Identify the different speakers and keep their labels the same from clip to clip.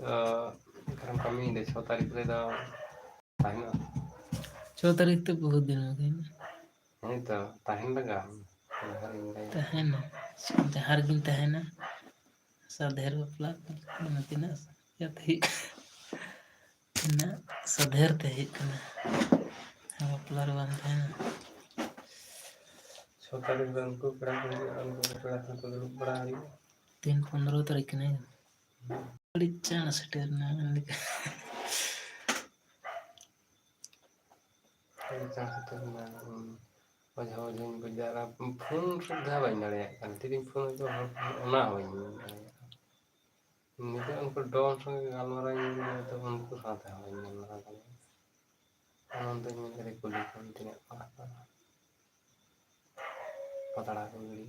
Speaker 1: ᱠᱟᱨᱚᱱ ᱠᱟᱹᱢᱤ 6 तारीख ᱨᱮᱫᱚ ᱛᱟᱦᱮᱱᱟ
Speaker 2: 6 तारीख तो बहुत दिन हो गए ना।
Speaker 1: ᱦᱮᱸ ᱛᱚ ᱛᱟᱦᱮᱱ ᱞᱟᱜᱟᱜᱼᱟ
Speaker 2: तहना जहाँ गिन तहना साधेर बपला तीना तीना साधेर ते बपला बन तहना
Speaker 1: 6 तारीख में उनको पेड़ा उनको पेड़ा को दुरुप बड़ा है
Speaker 2: 3-15 तारीख नहीं बड़ी चाण सेटेरना
Speaker 1: ᱚᱡᱷᱟ ᱚᱡᱷᱟᱧ ᱵᱟᱡᱟᱨᱟ ᱯᱷᱳᱱ ᱥᱩᱫᱽᱫᱷᱟ ᱵᱟᱹᱧ ᱫᱟᱲᱮᱭᱟᱜ ᱠᱟᱱ ᱛᱤᱨᱤᱧ ᱯᱷᱳᱱ ᱫᱚ ᱚᱱᱟ ᱦᱚᱸ ᱵᱟᱹᱧ ᱫᱟᱲᱮᱭᱟᱜᱼᱟ ᱱᱤᱛᱚᱜ ᱩᱱᱠᱩ ᱰᱚᱱ ᱥᱚᱸᱜᱮ ᱜᱟᱞᱢᱟᱨᱟᱣ ᱛᱚ ᱩᱱᱠᱩ ᱥᱟᱶᱛᱮ ᱦᱚᱸ ᱵᱟᱹᱧ ᱜᱟᱞᱢᱟᱨᱟᱣ ᱫᱟᱲᱮᱭᱟᱜᱼᱟ ᱚᱱᱛᱮᱧ ᱢᱮᱱ ᱠᱩᱞᱤ ᱠᱚᱢ ᱛᱤᱱᱟᱹᱜ ᱯᱟᱲᱟᱜ ᱠᱟᱱᱟ ᱯᱟᱛᱲᱟ ᱠᱚ ᱜᱤᱲᱤ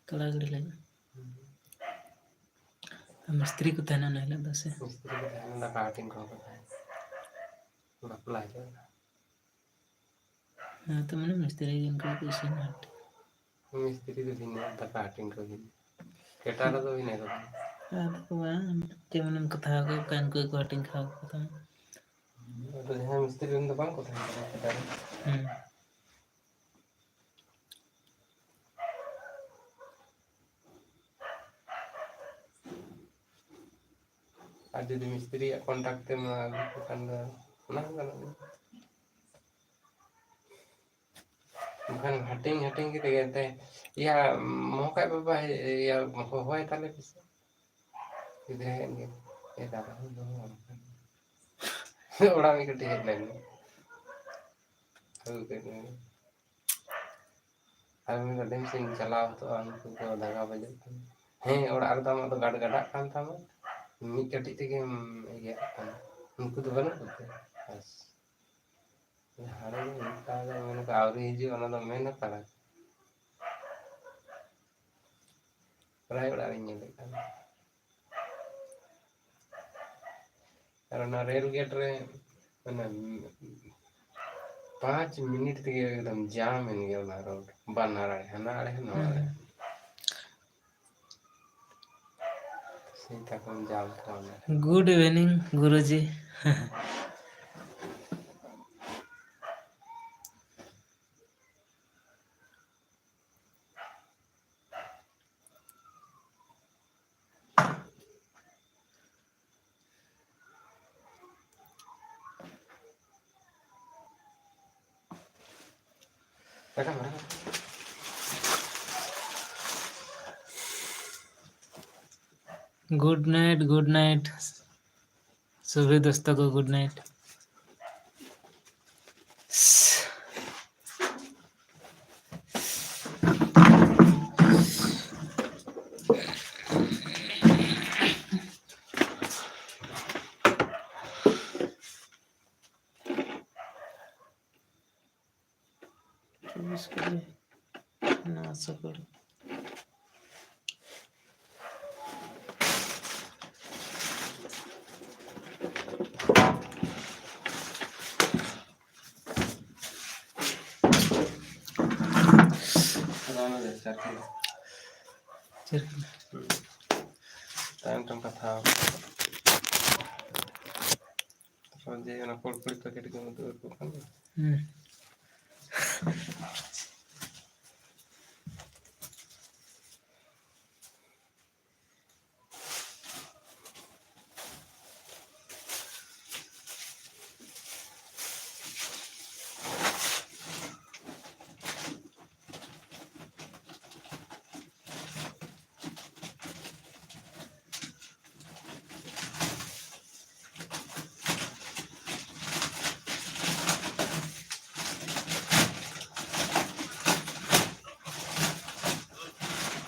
Speaker 2: कड़ा गड़ी लगे मिस्त्री को तहना नहीं लगता से
Speaker 1: मिस्त्री को तहना दाका हाटिंग को बपला है
Speaker 2: हाँ तो मैंने मिस्त्री जिनको कैसे ना
Speaker 1: मिस्त्री तो दिन दाका हाटिंग को दिन केटारा तो भी नहीं करता
Speaker 2: तो वह केमन कथा को कान को हाटिंग खाओ कथा
Speaker 1: तो जहाँ मिस्त्री तो बांग को था केटारा आज यदि मिस्त्री कॉन्टैक्ट में ना bukan hating gitu ya teh ya mau kayak bapak ya mau tali bisa gitu kan gitu ya tahu orang ikut headline tuh kan kami kadang sing chalaw to unku ko daga baje he orang ar tama to gad gadak kan tama mid kati tege ya kan unku to banut ko bas hare inta da men ka auri hiji ona do men kara pray orang ini kan karena rail gate रे मैंने 5 minute तक एकदम जाम हो गया ना road बना रहे है ना सीता कौन जाम था
Speaker 2: गुड इवनिंग गुरुजी गुड नाइट सभी दोस्तों को गुड नाइट ना सकर
Speaker 1: टाइम कथा तो जे ना कोलपुरी पैकेट के मत को खान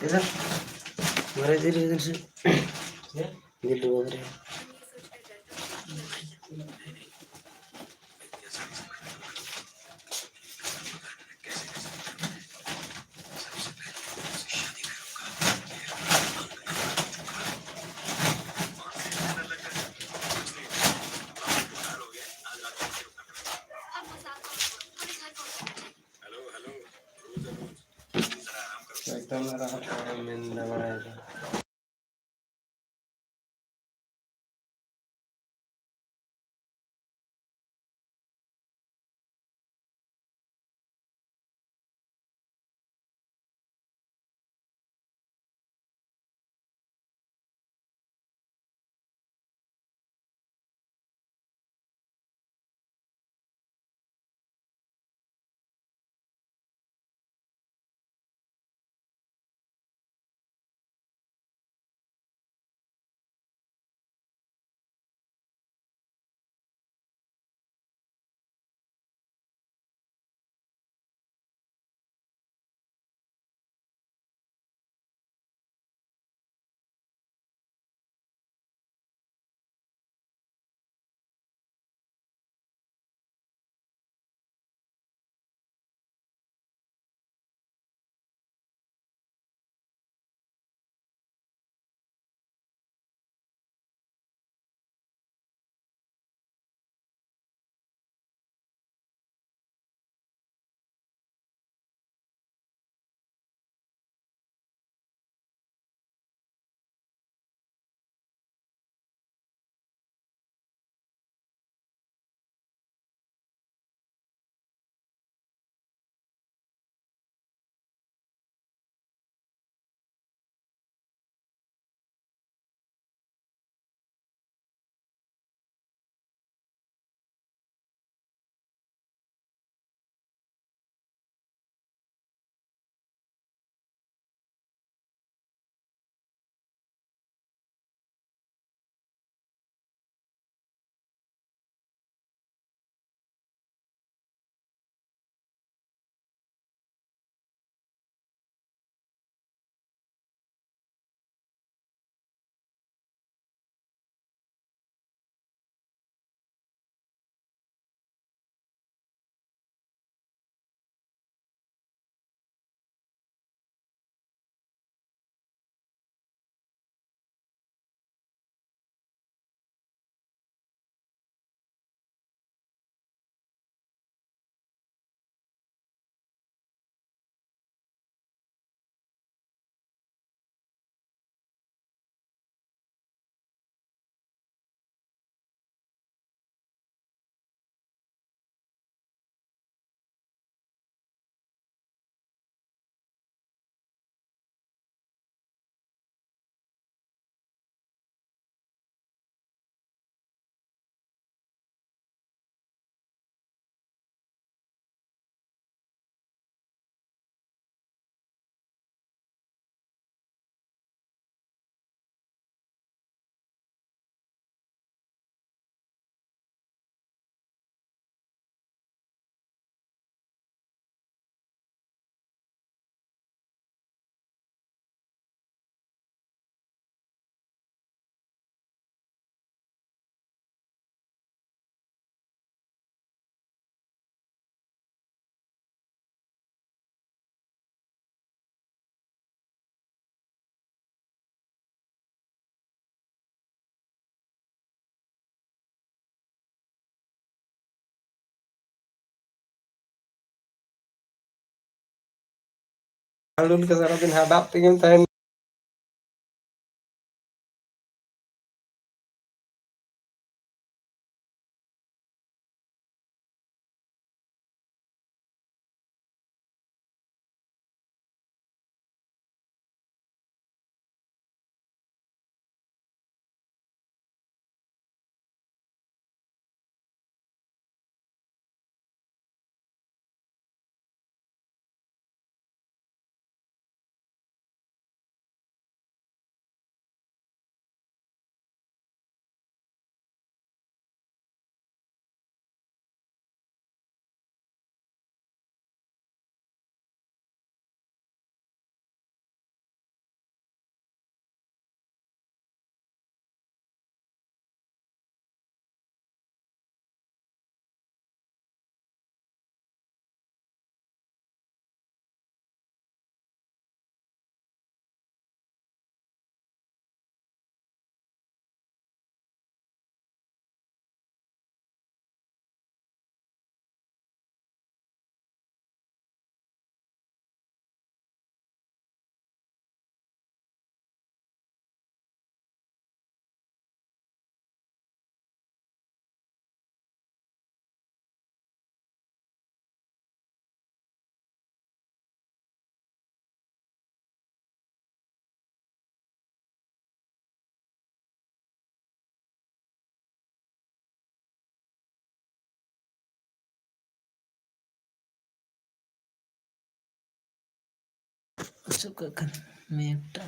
Speaker 2: इधर मेरे इधर से ये दो उधर
Speaker 1: एकदम रहा main दबाएगा Alun ke sana din hadap tingin tayo
Speaker 3: suka kan meta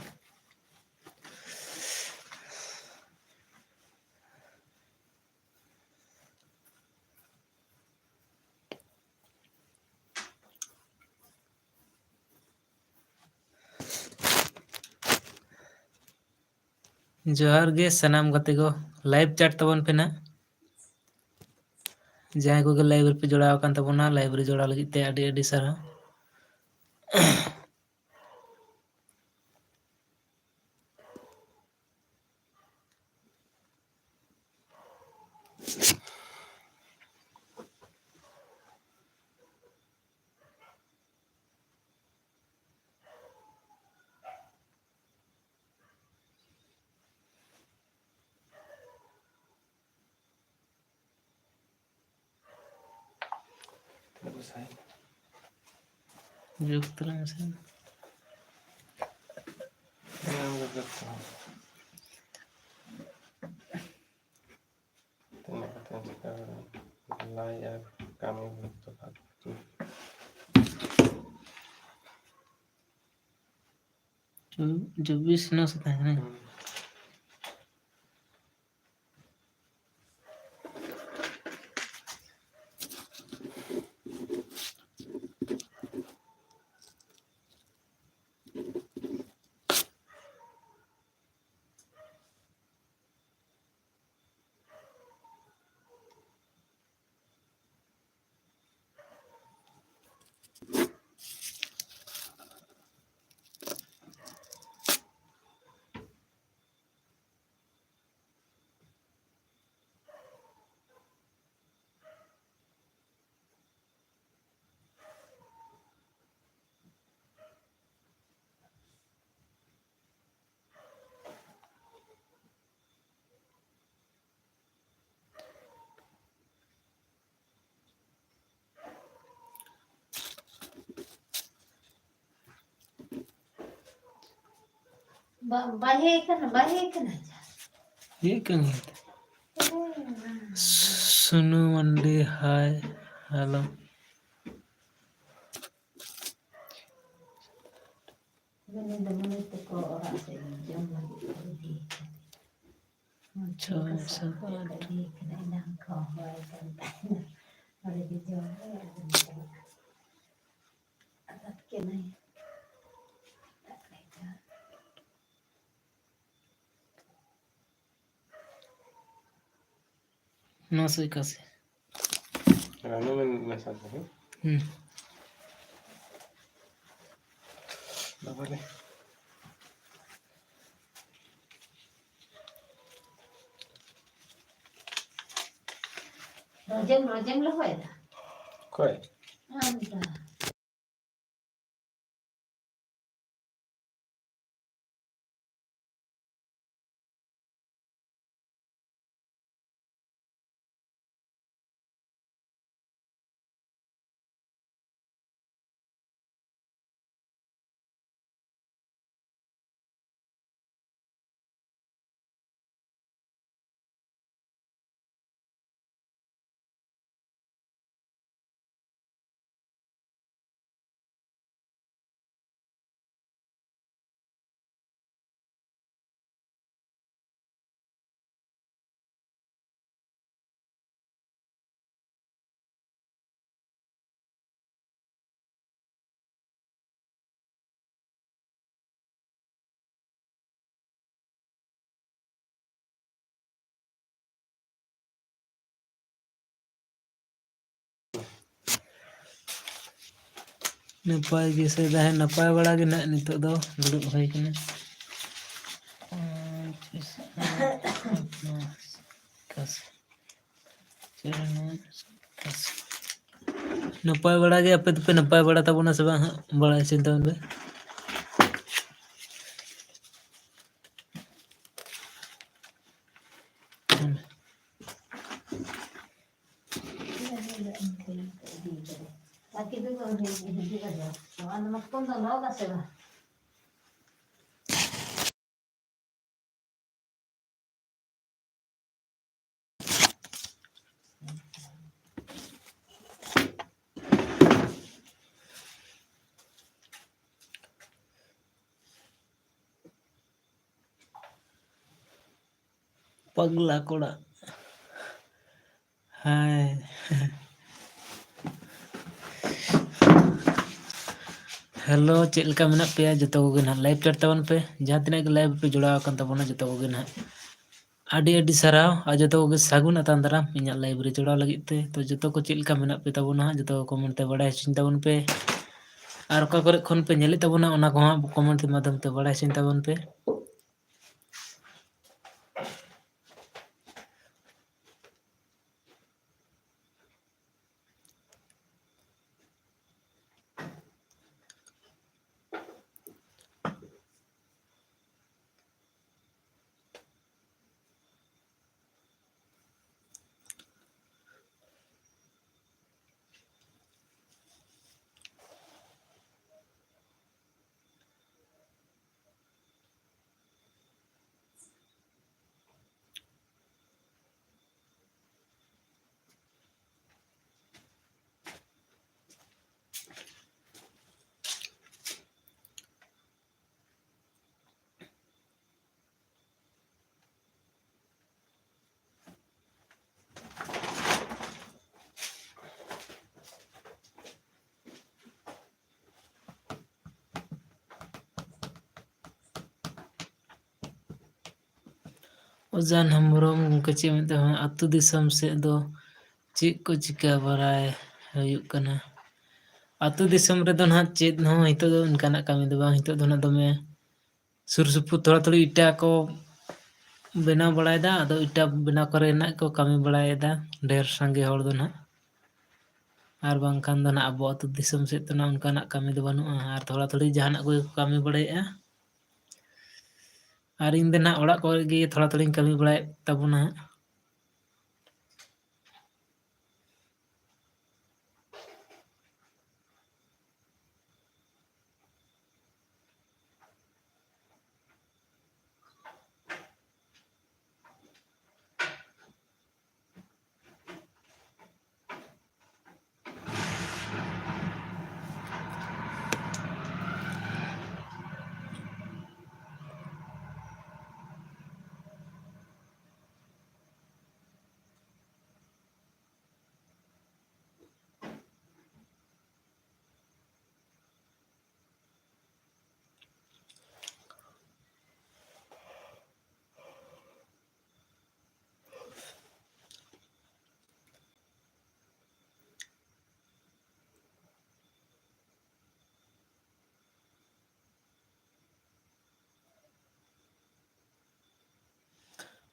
Speaker 3: जोहार गे सनाम गते को लाइव चैट तबन पे ना जहाँ को लाइव पे जोड़ा कान तबना लाइव रे जोड़ा लगी ते अडी अडी सारा जुक्तरा से जो 20 सकता है ना
Speaker 4: बाहे कना
Speaker 3: ये कहीं सुनु मंडी हाय हेलो
Speaker 4: मैंने तो को और से जम लगी
Speaker 3: अच्छा सब
Speaker 4: देखना ना खा हुआ करता है और ये जो आदत के नहीं
Speaker 3: ना सही कैसे
Speaker 1: रानू में साथ है बाबा
Speaker 4: रोजम लो है ना
Speaker 1: कोई
Speaker 4: अंता
Speaker 3: नपाय गे से दाहे नपाय बड़ा गे ना नितो दो दुड़ुब होय कने नपाय बड़ा गे अपे तो नपाय बड़ा तबना से बा बड़ा चिंता में
Speaker 4: Laki tu kalau hidup aja, soalnya makan tu lawa kasih lah.
Speaker 3: पगला कोड़ा हाय हेलो चेक लेका मेना पे जतो कोगे ना लाइव चैट तबन पे जहां तिना के लाइव पे जुड़ा अकन तबना जतो कोगे ना आडी आडी सराव आ जतो कोगे सागुन अतान दाराम इᱧᱟᱹᱜ लाइव रे जुड़ा लगित ते तो जतो को चेक लेका मेना पे तबना जतो कमेंट ते बड़ाय हचिन तबन पे आर ओका करे खन पे नेले तबना ओना को कमेंट माध्यम ते बड़ाय हचिन तबन पे ओजान हमरम गचे में अतु दिसम से दो चेक को चिका बराय हुयुक कना अतु दिसम रे दो ना चेक हो हितो दो इनकाना कमी दो बांग हितो दो ना दमे सुरसुपु थोड़ा थोड़ी इटा को बनाव बड़ायदा अदो इटा बनाव करे ना को कमी बड़ायदा ढेर संगे हर दो ना आर बांखान दो ना अबो अतु दिसम से तो ना उनकाना कमी दो बानुआ आर थोड़ा थोड़ी जहाना को कमी बड़ायआ आर इन दे ना ओड़ा को गे थोड़ा थोड़ी कमी बड़ाय तबना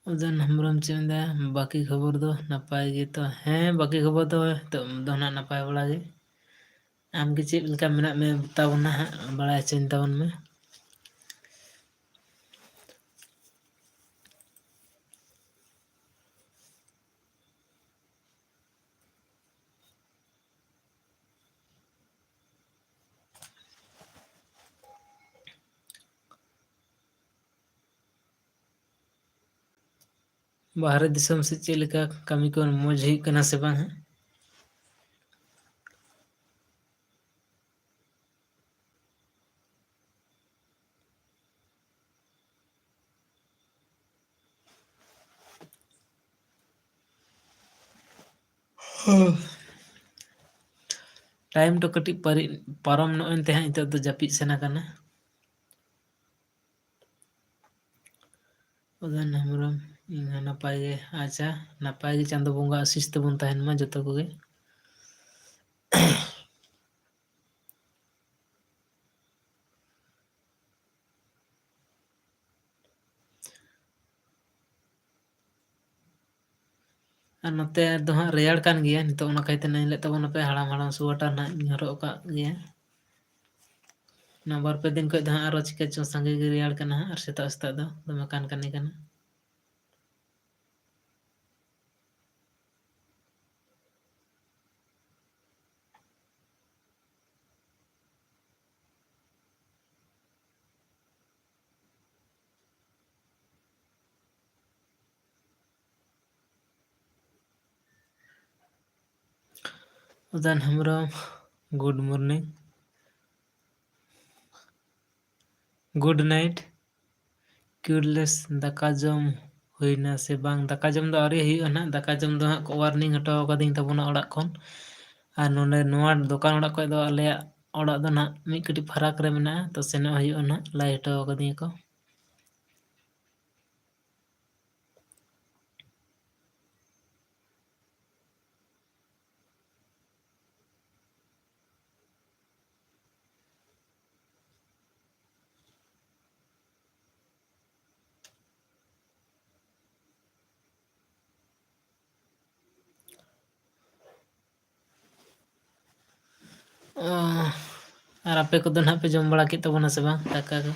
Speaker 3: ओजान हमरम चेंदा बाकी खबर दो नपाय गे तो हैं बाकी खबर तो ना नपाय बड़ा गे आम के चेक लेका मेना में बताबना बड़ा चिन तबन में बाहर दिसम से चेक लेका कमी को मौज हुई कना से बांग टाइम तो कटी पारम नोन ते हितो तो जापी सेना कना ओजान हमरम इन नपाय गे अच्छा नपाय गे चांदो बोंगा आशीष तबन तहन मा जतो कोगे और नते दो हाँ रेयाड़ कान गया नितो ओना कायते नहीं ले तबन पे हड़ाम हड़ाम सुवाटर ना हरो का गया ना बार पे दिन को हाँ आरो चिका चो संगे गे रेयाड़ कना और सेता सेता दो दमे कान कने कना ओजान हमरम गुड मॉर्निंग गुड नाइट क्यूरलेस दाका जम ᱦᱩᱭᱱᱟ ᱥᱮ ᱵᱟᱝ ᱫᱟᱠᱟ ᱡᱚᱢ ᱫᱚ ᱟᱹᱣᱨᱤ ᱦᱩᱭᱩᱜᱼᱟ ᱱᱟᱜ ᱫᱟᱠᱟ ᱡᱚᱢ ᱫᱚ ᱦᱟᱸᱜ ᱳᱣᱟᱨᱱᱤᱝ ᱦᱚᱴᱚ ᱠᱟᱹᱫᱤᱧ ᱛᱟᱵᱚᱱᱟ ᱚᱲᱟᱜ ᱠᱷᱚᱱ ᱟᱨ ᱱᱚᱰᱮ ᱱᱚᱣᱟ ᱫᱚᱠᱟᱱ ᱚᱲᱟᱜ ᱠᱷᱚᱡ ᱫᱚ ᱟᱞᱮᱭᱟᱜ ᱚᱲᱟᱜ ᱫᱚ ᱱᱟᱜ ᱢᱤᱫ ᱠᱟᱹᱴᱤᱡ ᱯᱷᱟᱨᱟᱠ ᱨᱮ ᱢᱮᱱᱟᱜᱼᱟ ᱛᱚ ᱥᱮᱱᱚᱜ ᱦᱩᱭᱩᱜᱼᱟ ᱱᱟᱜ ᱞᱟᱹᱭ ᱦᱚᱴᱚ ᱠᱟᱹᱫᱤᱧᱟ ᱠᱚ ᱟᱨ ᱟᱯᱮ ᱠᱚᱫᱚ ᱱᱟᱦᱟᱜ ᱯᱮ ᱡᱚᱢ ᱵᱟᱲᱟ ᱠᱮᱫ ᱛᱟᱵᱚᱱᱟ ᱥᱮ ᱵᱟᱝ ᱫᱟᱠᱟ ᱠᱚ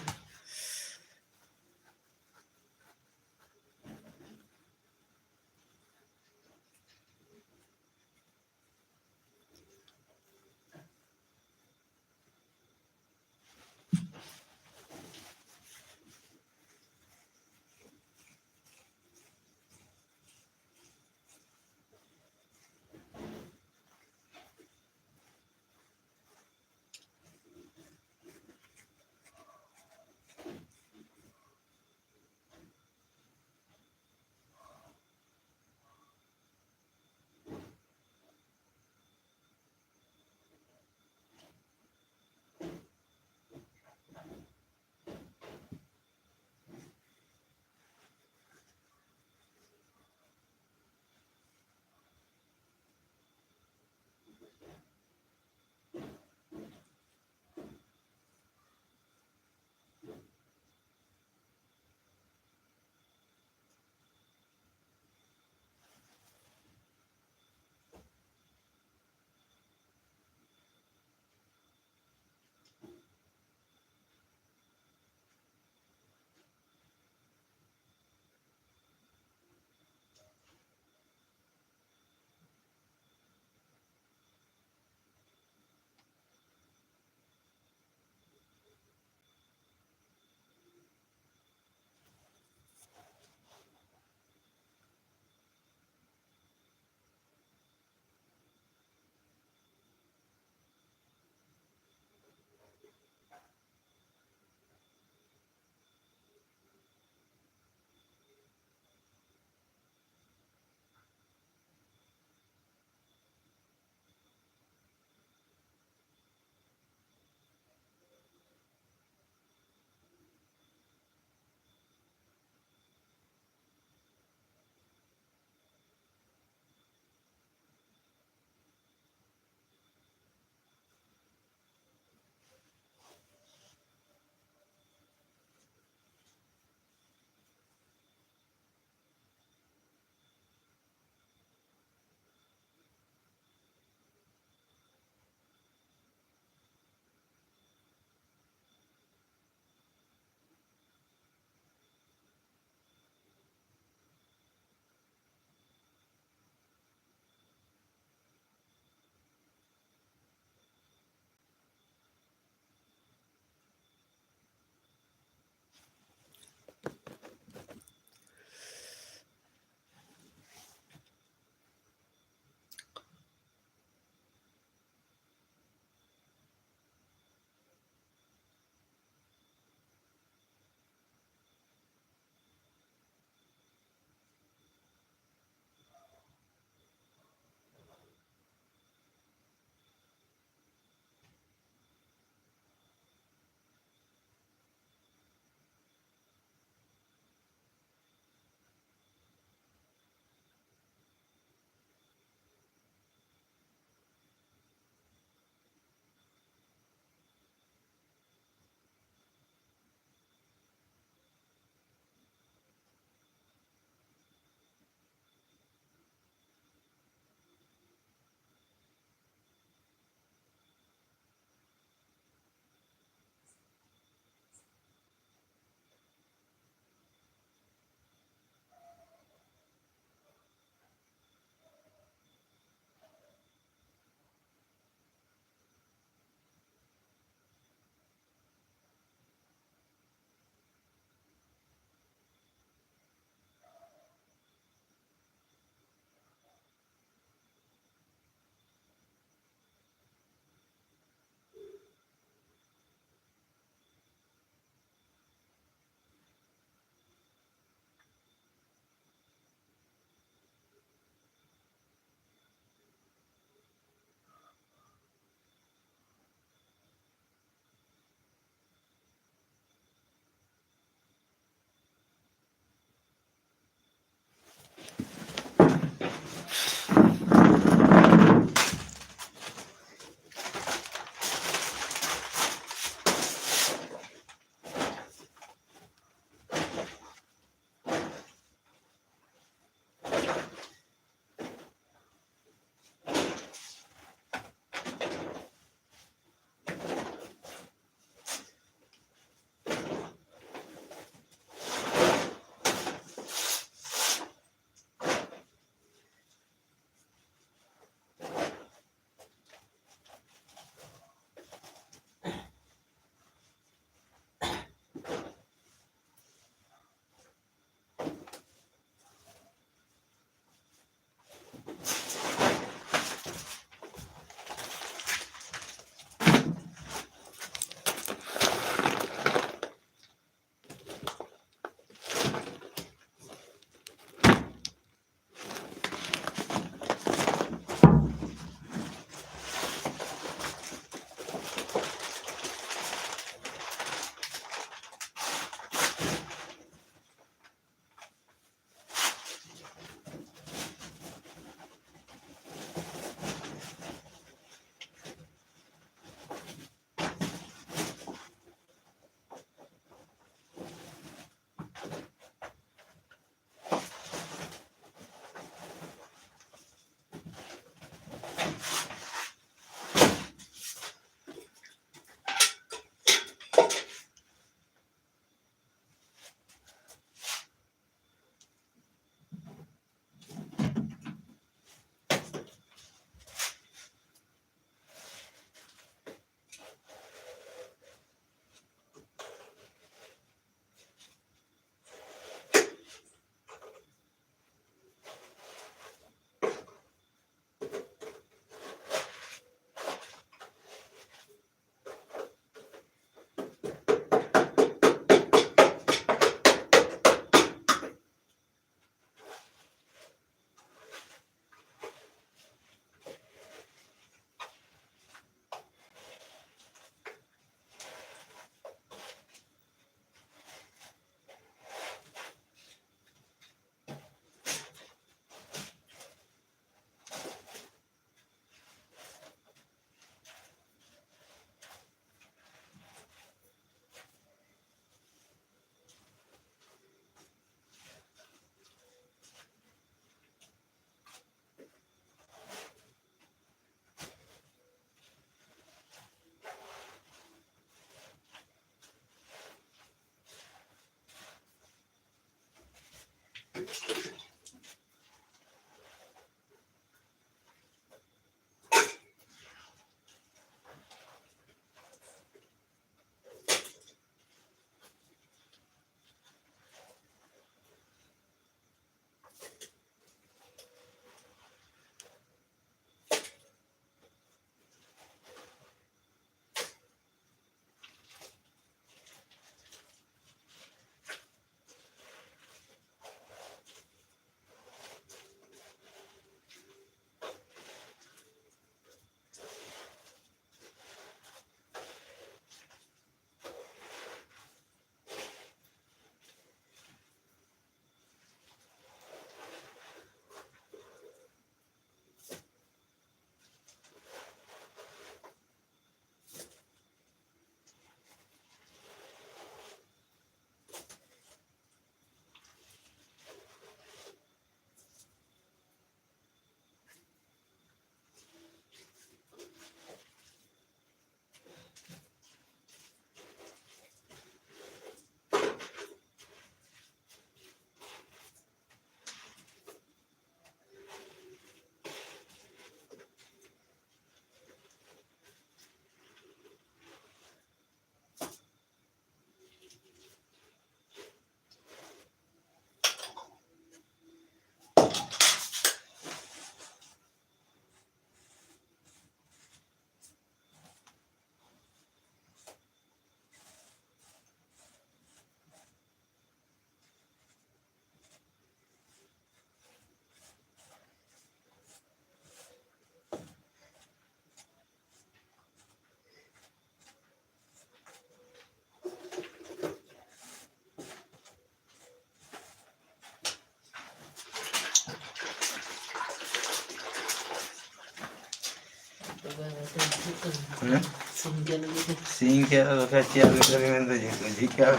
Speaker 2: Sing kaya baka cia kami mendo jika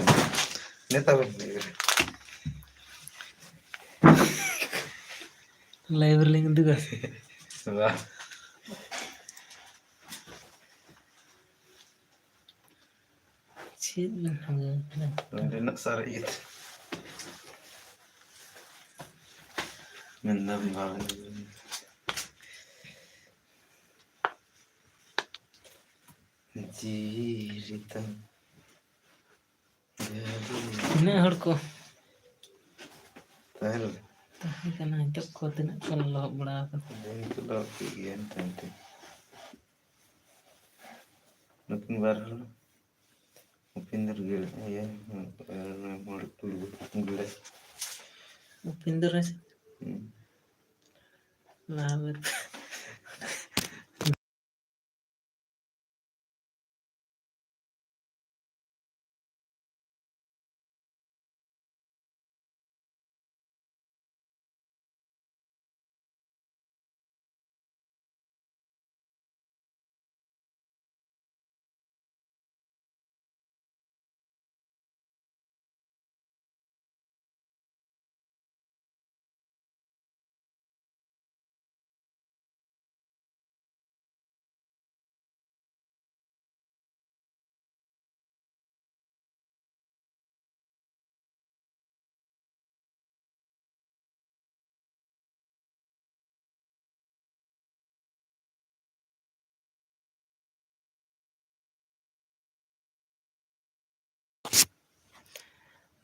Speaker 2: neta
Speaker 3: Live link juga.
Speaker 2: sebab
Speaker 3: Cik
Speaker 2: nak sarit mendam banget. Jiritan
Speaker 3: Ini hurko.
Speaker 2: tahu
Speaker 3: Tapi karena itu kau tidak kalau belakang.
Speaker 2: itu dah pikiran nanti nutun baru pindah gila ya mulut dulu gila
Speaker 3: Pintar sih. Lah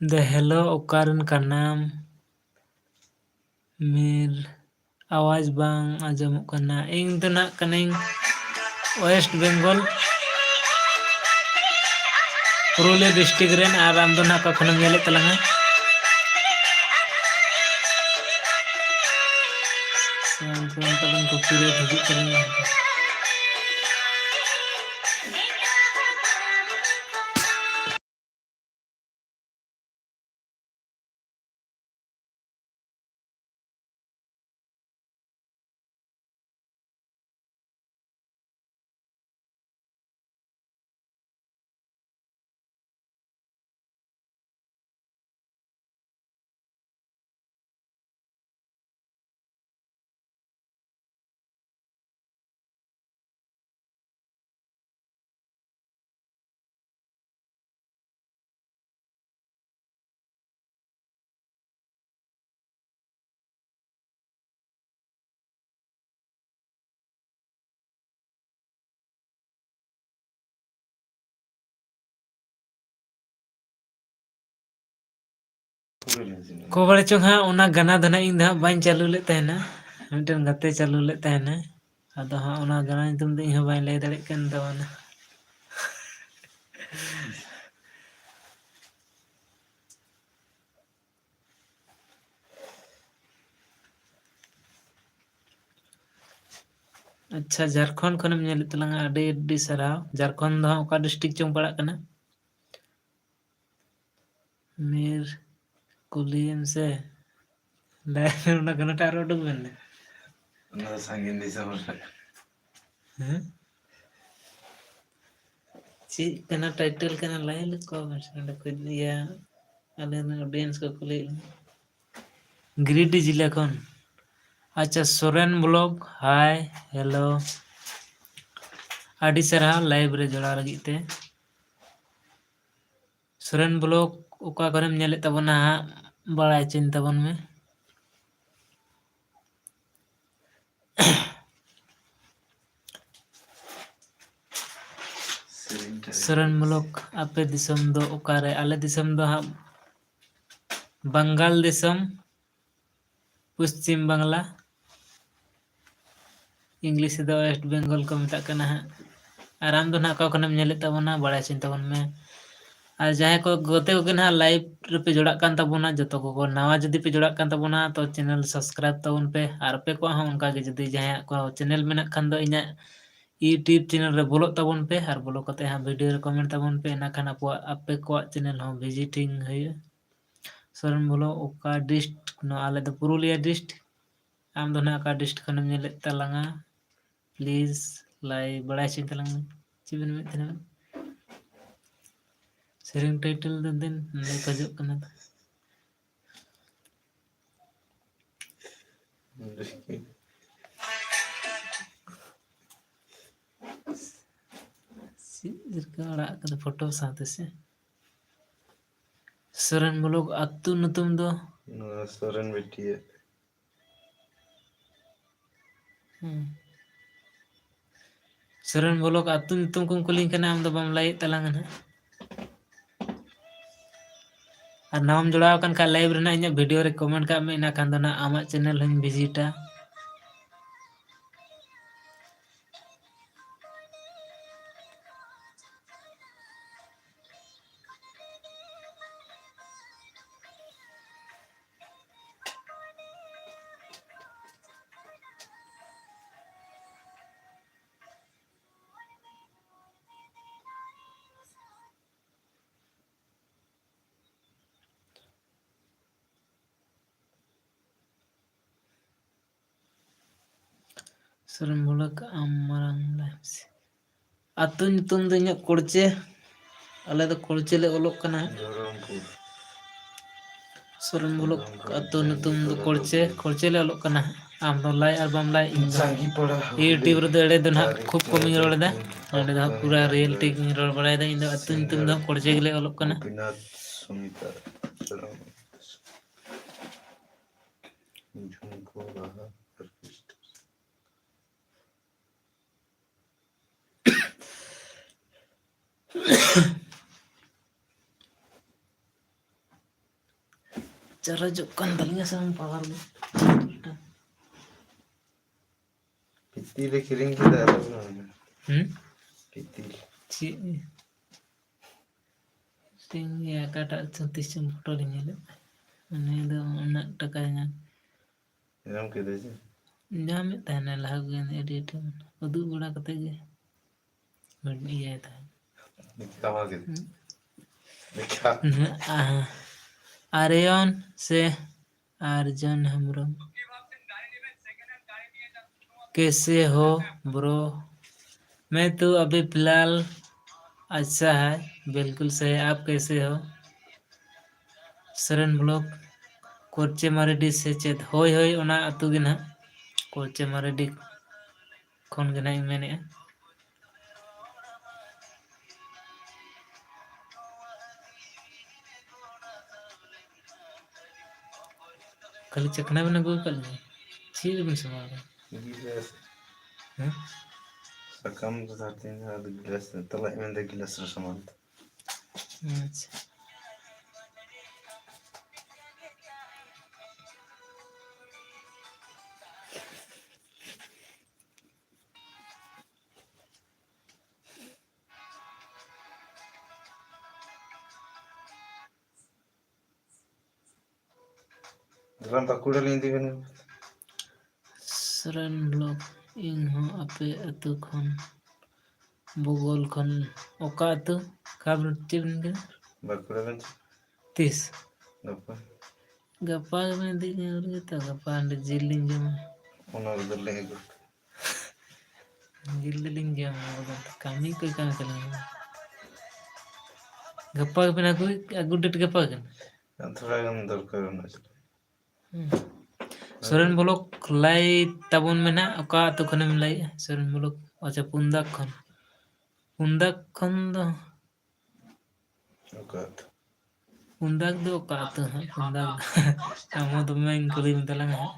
Speaker 3: The hello okaran kanam mir आवाज bang आजमोग करना ing तो ना कनें West Bengal Purulia district रेन आराम तो ना कखनो नेले तलंगा संतन तलन को पूरे हिजुग करेंगे को बड़े चोंग हाँ उना गाना धना इन धा बाइन चालू ले तहना मिटन गते चालू ले तहना आदो हाँ उना गाना तुम दे हाँ बाइन ले दड़े कन दवाना अच्छा झारखंड खनम नेले तलंगा अडे अडे सराव झारखंड दा ओका डिस्ट्रिक्ट चोंग पड़ा कना मेर कुलियम से लाइव उना गाना टारो डुग बने
Speaker 2: ना सांगिन di sama
Speaker 3: हैं ची कना टाइटल कना लाइल को मसंड को दिया अले ना ऑडियंस को कुले गिरिडीह जिला खन अच्छा सोरेन ब्लॉग हाय हेलो आदि सरा लाइव रे जोड़ा लगी ते सोरेन ब्लॉग ओका करम नेले तबना बड़ा चिन तबन में सोरेन ब्लॉग आपे दिसम दो ओकारे आले दिसम दो हा बंगाल दिसम पश्चिम बांग्ला इंग्लिश दो वेस्ट बंगाल को मेता कना आराम दो ना का खनम नेले तबना बड़ा चिन तबन में और जहाँ को गोते को ना लाइव पे जोड़ा कान तबना जतो को नवा जदी पे जोड़ा कान तबना तो चैनल सब्सक्राइब तबन पे और पे को हम उनका के जदी जहाँ को चैनल में खान दो इना यूट्यूब चैनल रे बोलो तबन पे और बोलो कते हाँ वीडियो रे कमेंट तबन पे ना खान आपे को चैनल हम विजिटिंग है सोरेन बोलो ओका डिस्ट्रिक्ट नो आले तो पुरुलिया डिस्ट्रिक्ट आम दो ना का डिस्ट्रिक्ट खनम नेले तलंगा प्लीज ᱞᱟᱭ ᱵᱟᱲᱟᱭ ᱦᱚᱪᱚᱧ ᱛᱟᱞᱟᱝ ᱢᱮ ᱪᱮᱫ ᱵᱮᱱ ᱢᱮᱱᱮᱫ ᱛᱟᱦᱮᱱᱟ ᱥᱮᱨᱮᱧ ᱴᱟইᱴᱮᱞ ᱫᱚ ᱫᱮᱱ ᱞᱟᱹᱭ ᱠᱷᱚᱡᱚᱜ ᱠᱟᱱᱟ ᱪᱮᱫ ᱞᱮᱠᱟ ᱟᱲᱟᱜ ᱠᱟᱫᱟ ᱯᱷᱳᱴᱳ ᱥᱟᱶᱛᱮ ᱥᱮ ᱥᱚᱨᱮᱱ ᱵᱞᱚᱠ ᱟᱹᱛᱩ ᱧᱩᱛᱩᱢ ᱫᱚ
Speaker 5: ᱱᱚᱣᱟ ᱥᱚᱨᱮᱱ ᱵᱤᱴᱤᱭᱟᱜ
Speaker 3: ᱥᱚᱨᱮᱱ ᱵᱞᱚᱠ ᱟᱹᱛᱩ ᱧᱩᱛᱩᱢ ᱠᱚᱢ ᱠᱩᱞᱤᱧ ᱠᱟᱱᱟ ᱟᱢ ᱫᱚ ᱵᱟᱢ ᱞᱟᱹᱭᱮᱫ ᱛᱟᱞᱟᱝᱟ ᱱᱟᱦᱟᱜ ᱟᱨ ᱱᱟᱣᱟᱢ ᱡᱚᱲᱟᱣ ᱟᱠᱟᱱ ᱠᱷᱟᱱ ᱞᱟᱭᱤᱵᱽ ᱨᱮᱱᱟᱜ ᱤᱧᱟᱹᱜ ᱵᱷᱤᱰᱤᱭᱳ ᱨᱮ ᱠᱚᱢᱮᱱᱴ ᱠᱟᱜ ᱢᱮ ᱤᱱᱟᱹ ᱠᱷᱟᱱ ᱫᱚ ᱱᱟᱜ ᱟᱢᱟᱜ ᱪᱮᱱᱮᱞ ᱦᱚᱧ ᱵᱷᱤᱡᱤᱴᱟ ᱥᱚᱨᱮᱱ ᱵᱞᱚᱠ ᱟᱢ ᱢᱟᱨᱟᱝ ᱟᱹᱛᱩ ᱧᱩᱛᱩᱢ ᱫᱚ ᱤᱧᱟᱹᱜ ᱠᱩᱲᱪᱮ ᱟᱞᱮ ᱫᱚ ᱠᱩᱲᱪᱮ ᱞᱮ ᱚᱞᱚᱜ ᱠᱟᱱᱟ
Speaker 5: ᱫᱷᱚᱨᱚᱢᱯᱩᱨ
Speaker 3: ᱥᱚᱨᱮᱱ ᱵᱞᱚᱠ
Speaker 5: ᱫᱷᱚᱨᱚᱢᱯᱩर
Speaker 3: ᱟᱹᱛᱩ ᱧᱩᱛᱩᱢ ᱫᱚ
Speaker 5: ᱡᱟᱸᱜᱤᱯᱟᱲᱟ
Speaker 3: ᱠᱩᱲᱪᱮ ᱞᱮ ᱚᱞᱚᱜ ᱠᱟᱱᱟ ᱟᱢ ᱫᱚ ᱞᱟᱭ ᱟᱨ ᱵᱟᱢ ᱞᱟᱭ ᱤᱧ ᱫᱚ
Speaker 5: ᱡᱟᱸᱜᱤᱯᱟᱲᱟ ᱦᱩᱜᱽᱞᱤ
Speaker 3: ᱤᱭᱩᱴᱩᱵᱽ ᱨᱮᱫᱚ ᱮᱲᱮ ᱫᱚ ᱱᱟᱦᱟᱜ
Speaker 5: ᱛᱟᱹᱨᱤᱠᱷ
Speaker 3: ᱠᱷᱩᱵ ᱠᱚᱢᱤᱧ ᱨᱚᱲ ᱮᱫᱟ ᱱᱚᱸᱰᱮ ᱫᱚ
Speaker 5: ᱚᱠᱛᱚ
Speaker 3: ᱯᱩᱨᱟᱹ
Speaker 5: ᱦᱮᱱᱟᱜ
Speaker 3: ᱨᱤᱭᱮᱞ
Speaker 5: ᱞᱮ
Speaker 3: ᱴᱷᱤᱠ ᱤᱧ ᱨᱚᱲ ᱵᱟᱲᱟᱭᱮᱫᱟ ᱤᱧ ᱫᱚ ᱟᱹᱛᱩ ᱧᱩᱛᱩᱢ ᱫᱚ
Speaker 5: ᱥᱤᱝᱜᱟᱨ
Speaker 3: ᱠᱩᱲᱪᱮ ᱜᱮᱞᱮ ᱚᱞᱚᱜ ᱠᱟᱱᱟ
Speaker 5: ᱜᱳᱯᱤᱱᱟথ ᱥᱩᱢᱤᱛᱟ ঝুমকো বাহা অর্কেস্ট্রা
Speaker 3: ᱪᱟᱨᱚᱡᱚᱜ ᱠᱟᱱ ᱛᱟᱹᱞᱤᱧᱟ ᱥᱮ ᱵᱟᱝ ᱯᱟᱣᱟᱨ ᱫᱚ
Speaker 5: ᱯᱤᱛᱤᱞ ᱮ ᱠᱤᱨᱤᱧ ᱠᱮᱫᱟ ᱯᱤᱛᱤᱞ
Speaker 3: ᱪᱮᱫ ᱴᱷᱤᱠ ᱜᱮᱭᱟ ᱚᱠᱟᱴᱟᱜ ᱛᱤᱥ ᱪᱚᱝ ᱯᱷᱳᱴᱳ ᱞᱤᱧ ᱧᱮᱞᱮᱫ ᱩᱱᱤ ᱫᱚ ᱩᱱᱟᱹᱜ ᱴᱟᱠᱟᱭ ᱧᱟᱢ
Speaker 5: ᱧᱟᱢ ᱠᱮᱫᱟᱭ ᱥᱮ
Speaker 3: ᱧᱟᱢᱮᱫ ᱛᱟᱦᱮᱱᱟᱭ ᱞᱟᱦᱟ ᱮᱰᱤᱴ ᱩᱫᱩᱜ ᱵᱟᱲᱟ ᱠᱟᱛᱮᱫ ᱜᱮ ᱤᱭᱟᱹᱭ ᱛᱟᱦᱮᱱ
Speaker 5: ᱠᱟᱢᱟ ᱠᱮᱫᱟ ᱫᱮᱠᱷᱟ
Speaker 3: आर्यन से अर्जुन हेम्ब्रम कैसे हो ब्रो मैं तो अभी फिलहाल अच्छा है बिल्कुल सही आप कैसे हो सरेन ब्लॉक कोर्चे मारेडी से चेत होय होय ओना अतु गे ना कोर्चे मारेडी खन गे ना मेने खाली चखना बना गो कल चीज बन समा
Speaker 5: गिलास
Speaker 3: हैं
Speaker 5: sakam zaten hadi gilas طلع من ذا gilas رسمت
Speaker 3: अच्छा
Speaker 5: dalam pakura lindi kan
Speaker 3: Saren block इन हो अपे अतु खन भूगोल खन ओका अतु काब टिबन के
Speaker 5: bakura kan
Speaker 3: तीस
Speaker 5: apa
Speaker 3: गप्पा में दी और तो गप्पा अंडे जिलिंग जम
Speaker 5: ona udah lagi
Speaker 3: जिलिंग जम kami कोई काम करना गप्पा के बिना कोई अगु डेट गप्पा कर
Speaker 5: kan थोड़ा kan दरकार होना चाहिए
Speaker 3: सरेन ब्लॉक लाई तबन में ना ओका अतु खने में लाई सरेन ब्लॉक अच्छा पुंदक खन दो
Speaker 5: okat
Speaker 3: पुंदक दो ओका अतु है पुंदक आमो तो मैं इनकुली में तलंग है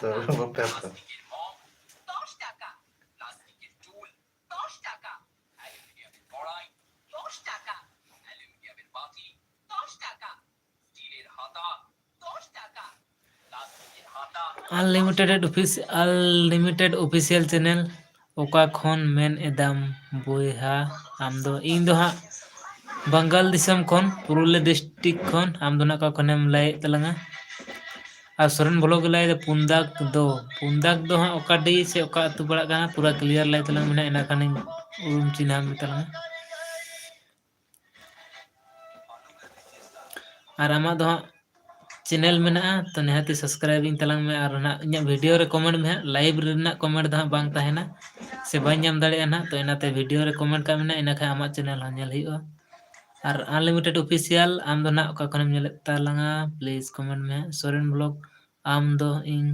Speaker 5: तो वो पैसा
Speaker 3: अनलिमिटेड ऑफिशियल चैनल ओका खन मेन एदम बोयहा आम दो इन दो हाँ बंगाल दिसम खन पुरुलिया डिस्ट्रिक्ट खन आम दो ना का खनेम लाई तलंगा और सोरेन ब्लॉग लाइव पुंदाक दो हाँ ओका डी से ओका अतु पड़ा काना पूरा क्लियर लाइव तलांग मेना इना खानिंग उरुम चिन्हाम तलांग और आमा दो हाँ चैनल मेना तो निहाती सब्सक्राइबिंग तलांग में और ना इन्या वीडियो रे कमेंट में लाइव रेना कमेंट दो हाँ बांग ताहेना से बाñ नाम दाड़े ना तो इनाते वीडियो रे कमेंट का मेना इना खा आमा चैनल हाँ नेल हुआ और अनलिमिटेड ऑफिशियल आम दो ना ओका खनेम नेले तालांगा प्लीज कमेंट में सोरेन ब्लॉग आम दो इन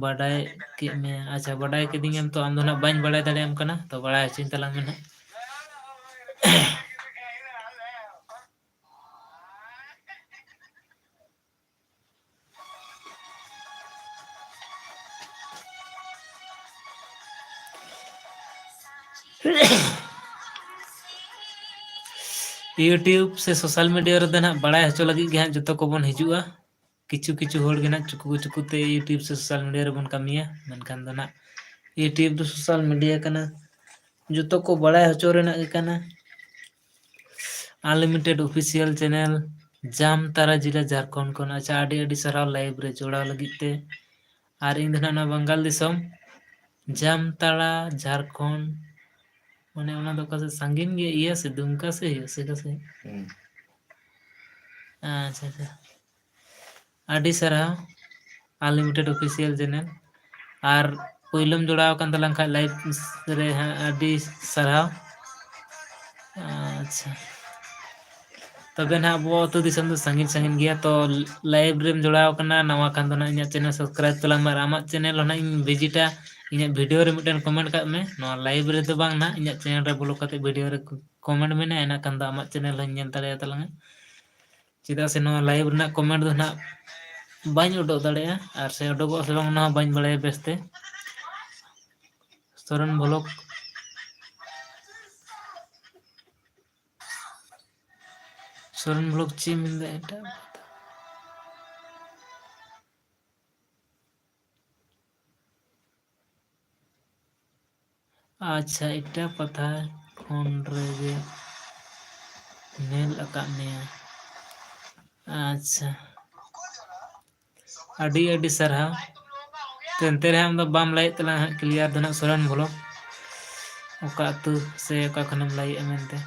Speaker 3: बाडाय के में अच्छा बाडाय के दिंगम तो आम दो ना बाñ बाडाय दाड़ेयम कना तो बाडाय चिन तलांग में ना यूट्यूब से सोशल मीडिया रे ना बाडाय हचो लगी के हाँ जतो को बन हिजुआ किछु किछु होड़ के ना चुकु ते यूट्यूब से सोशल मीडिया रे बन कमिया मेनखान दो ना यूट्यूब दो सोशल मीडिया कना जतो को बाडाय हचो रेना के कना अनलिमिटेड ऑफिशियल चैनल जामतारा जिला झारखंड को अच्छा आडी आडी सराव लाइव रे जोड़ा लगी ते और इन ना बंगाल दिसम जामतारा झारखंड माने ओना दो का से संगीन गे इया से दुमका से अच्छा अच्छा आडी सराव अनलिमिटेड ऑफिशियल चैनल और पहिलम जोड़ाव कान तलां खा लाइव रे आडी सराव अच्छा तबे ना अब तो दिसम तो संगीन संगीन गया तो लाइव रेम जोड़ाव कना नवा खान दो ना इन्या चैनल सब्सक्राइब तलांग मार आमा चैनल ना इन विजिटा इन्या वीडियो रे मिटन कमेंट का में नो लाइव रे तो बांग ना इन्या चैनल रे बोलो कते वीडियो रे कमेंट में ना इना खान दो आमा चैनल हन नेल दाड़े तलांग चिदा से नो लाइव रे ना कमेंट दो ना बाñ उडो दाड़े और से उडोगो से बांग ना बाñ बड़े बेस्ते सोरेन ब्लॉग ची मिलदा एटा अच्छा इटा पता फोन रे नेल अकाद मेया अच्छा आडी आडी सरहा तेनते रे हम दो बाम लाइट तला क्लियर दो ना सोरेन ब्लॉग ओका अतु से ओका खनेम लाइट मेनते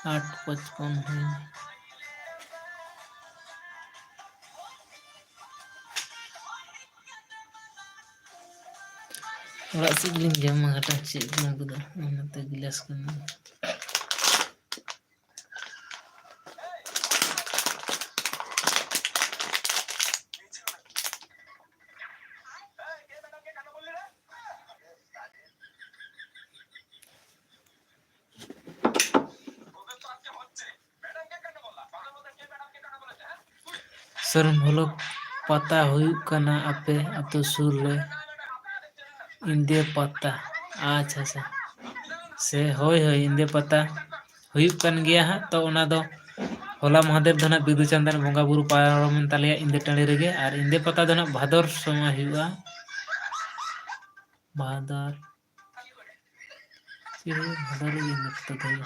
Speaker 3: 8:55 है orang sebelum jam mengata cik belum sudah nanti jelaskan. Soren holok pata huyuk kana ape atau sur le इंदे पत्ता अच्छा अच्छा से होय होय इंदे पत्ता हुयुक कन गया हा तो ओना दो होला महादेव धना बिदु चंदन बंगा बुरु पारमन तालिया इंदे टाणी रेगे और इंदे पत्ता धना भादर समय हुआ भादर भादर इंदे पत्ता दो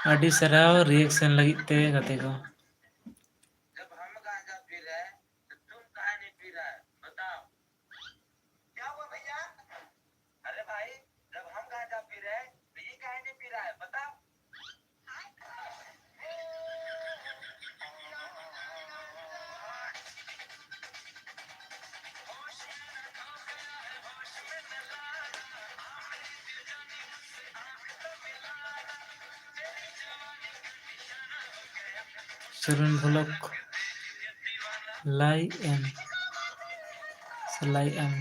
Speaker 3: आदि सराव रिएक्शन लगित ते गते को
Speaker 2: जब हम गांजा पी रहे हैं तो तुम काहे नहीं पी रहा है बताओ क्या हुआ भैया अरे भाई जब हम गांजा पी रहे हैं तो ये काहे नहीं पी रहा है बताओ
Speaker 3: सोरेन ब्लॉग लाई एम लाई एम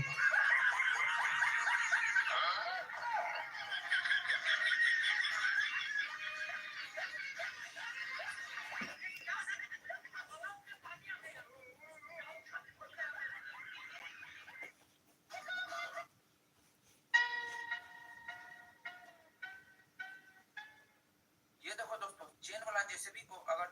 Speaker 2: ये देखो दोस्तों, चेन वाला जेसीबी को अगर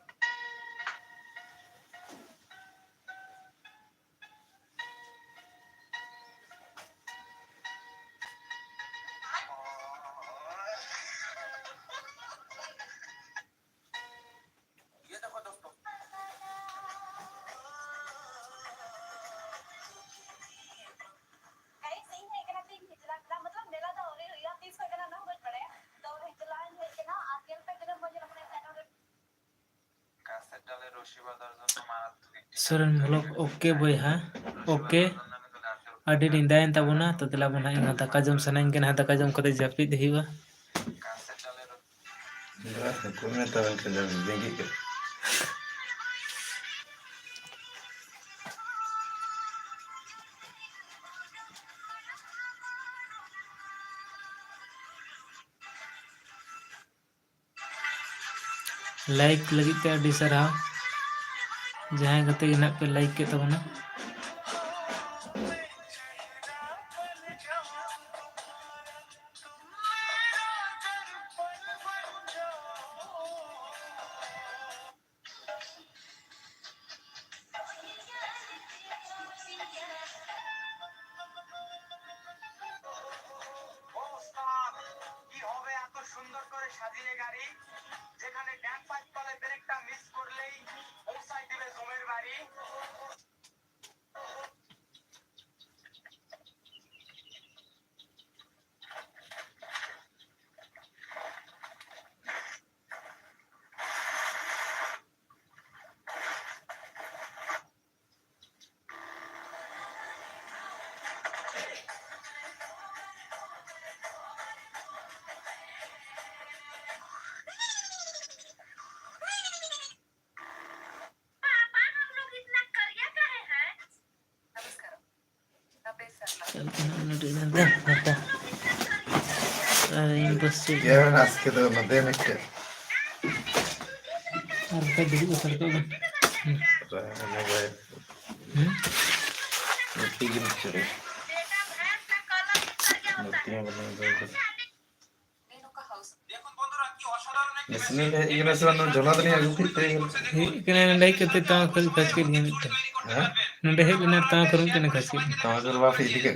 Speaker 2: ये देखो दोस्तों, कैसेट डाले रोशिबा दर्जन तो मारा
Speaker 3: सोरेन ब्लॉग ओके बॉयहा ओके ᱟᱹᱰᱤ ᱧᱤᱫᱟᱹᱭᱮᱱ ᱛᱟᱵᱚᱱᱟ ᱛᱚ ᱫᱮᱞᱟ ᱵᱚᱱ ᱦᱟᱸᱜ ᱤᱧ ᱫᱟᱠᱟ ᱡᱚᱢ ᱥᱟᱱᱟᱧ ᱠᱟᱱᱟ ᱫᱟᱠᱟ ᱡᱚᱢ ᱠᱟᱛᱮ ᱡᱟᱹᱯᱤᱫ ᱦᱩᱭᱩᱜᱼᱟ
Speaker 2: कैसेट डाले
Speaker 5: Aku minta orang kerja begini ke?
Speaker 3: Like ᱞᱟᱹᱜᱤᱫ ᱛᱮ ᱟᱹᱰᱤ ᱥᱟᱨᱦᱟᱣ ᱡᱟᱦᱟᱸᱭ ᱜᱟᱛᱮ ᱜᱮ ᱱᱟᱦᱟᱜ ᱯᱮ ᱞᱟᱭᱤᱠ ᱠᱮᱫ ᱛᱟᱵᱚᱱᱟ
Speaker 2: কি হবে এত সুন্দর করে সাজিয়ে গাড়ি, যেখানে ড্যাম পাইপ তলে ব্রেকটা মিস করলেই পৌঁছায় দিবে জমের বাড়ি।
Speaker 5: Ya, nas kita nanti nih ke.
Speaker 3: Harga dulu harga
Speaker 5: Nanti gini curi. Nanti yang benar benar.
Speaker 2: দেখুন বন্ধুরা, কি অসাধারণ একটা
Speaker 5: Mesin ini ini sebenarnya jalan ini aku kita.
Speaker 3: kena nandai kete tawa kali kacil ni mitta nande he bina tawa karum kena kacil
Speaker 5: Tahu kalau apa ini ke?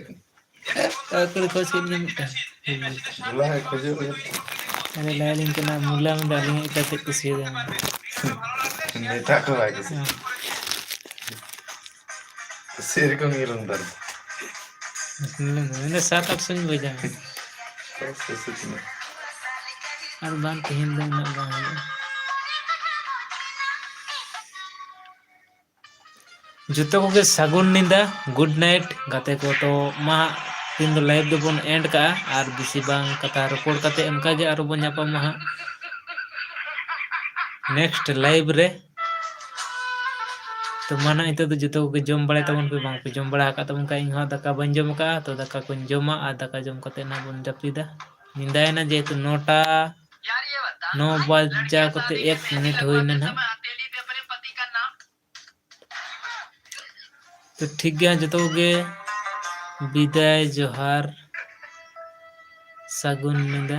Speaker 3: tawa kali kacil ni mitta
Speaker 5: Jalan aku juga.
Speaker 3: are lalin kena mula mendaling ikate kusiya dan
Speaker 5: Ini tak kau lagi sih. Sirko ngirun bar.
Speaker 3: ini 7-8 sun baja
Speaker 5: Sesuatu.
Speaker 3: ar ban tihin dan nak bang जुतो को के सगुन निंदा good night गाते को तो मा तीन दो लाइव दो बन एंड का आर बिसी बांग कथा रिपोर्ट काते एमका गे आरो बन यापा मा नेक्स्ट लाइव रे तो माना इतो तो जुतो को जम बड़े तबन पे बांग पे जम बड़ा का तबन का इन दका बन जम का तो दका को जमा आ दका जम कते ना बन जपीदा निंदाय ना जेतु 9 बजा कते 1 मिनट होइना ना तो ठीक गया जो गे विदाय जोहार सागुन निंदा